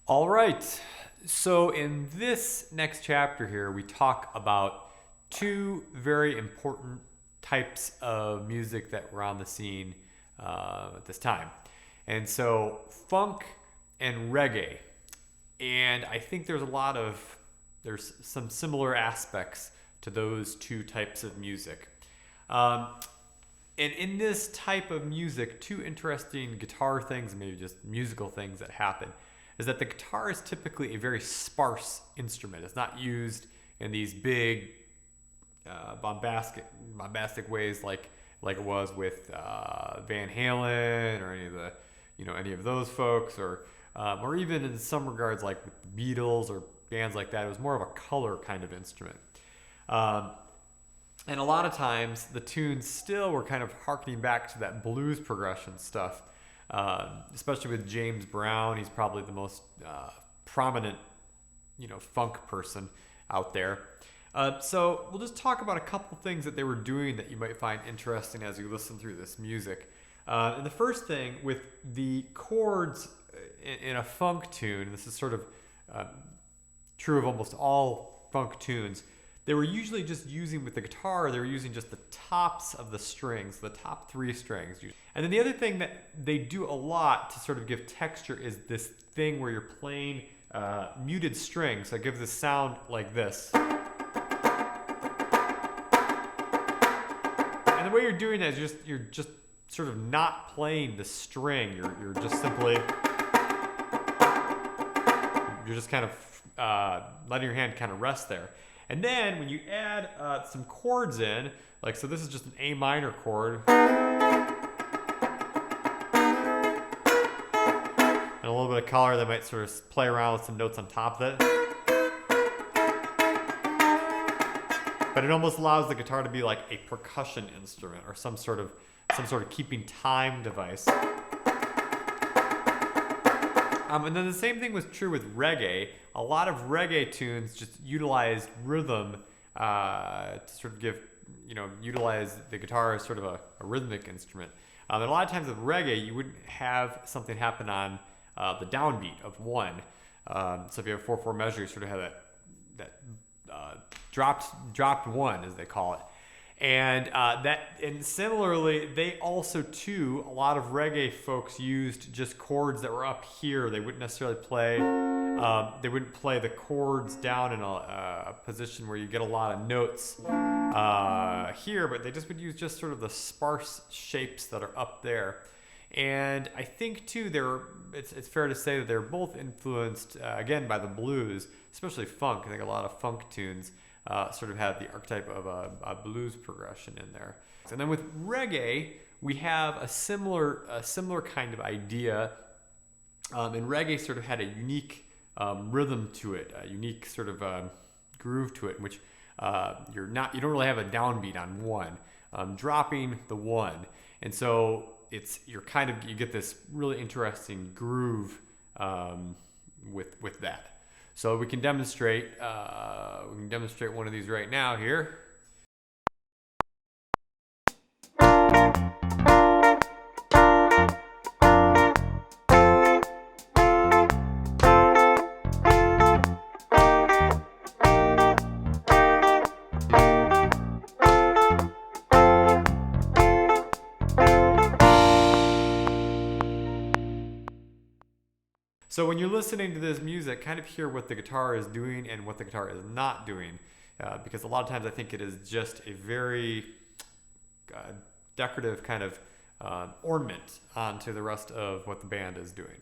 All right. So in this next chapter here, we talk about two very important types of music that were on the scene at this time. And so funk and reggae. And I think there's some similar aspects to those two types of music. Um, and in this type of music, two interesting guitar things, maybe just musical things that happen, is that the guitar is typically a very sparse instrument. It's not used in these big, bombastic ways like it was with Van Halen or any of those folks, or even in some regards like with the Beatles or bands like that. It was more of a color kind of instrument. Um, and a lot of times the tunes still were kind of harkening back to that blues progression stuff, especially with James Brown. He's probably the most prominent, funk person out there. So we'll just talk about a couple things that they were doing that you might find interesting as you listen through this music. And the first thing with the chords in a funk tune, this is sort of true of almost all funk tunes, they were usually just using with the guitar, they were using just the tops of the strings, the top three strings. And then the other thing that they do a lot to sort of give texture is this thing where you're playing muted strings. So it gives this sound like this. And the way you're doing that is you're just sort of not playing the string. You're just simply, you're just kind of letting your hand kind of rest there. And then when you add some chords in, like, so this is just an A minor chord, and a little bit of color that might sort of play around with some notes on top of it. But it almost allows the guitar to be like a percussion instrument or some sort of keeping time device. And then the same thing was true with reggae. A lot of reggae tunes just utilized rhythm to sort of utilize the guitar as sort of a rhythmic instrument. And a lot of times with reggae, you wouldn't have something happen on the downbeat of one. So if you have a 4/4 measure, you sort of have that dropped one, as they call it. And similarly, they also too, a lot of reggae folks used just chords that were up here. They wouldn't necessarily play. They wouldn't play the chords down in a position where you get a lot of notes here, but they just would use just sort of the sparse shapes that are up there. And I think too, it's fair to say that they're both influenced again by the blues, especially funk. I think a lot of funk tunes sort of have the archetype of a blues progression in there. And then with reggae, we have a similar kind of idea. And reggae sort of had a unique rhythm to it, a unique sort of groove to it, in which you don't really have a downbeat on one, dropping the one, and so you get this really interesting groove with that. So we can demonstrate one of these right now here. So when you're listening to this music, kind of hear what the guitar is doing and what the guitar is not doing, because a lot of times I think it is just a very decorative kind of ornament onto the rest of what the band is doing.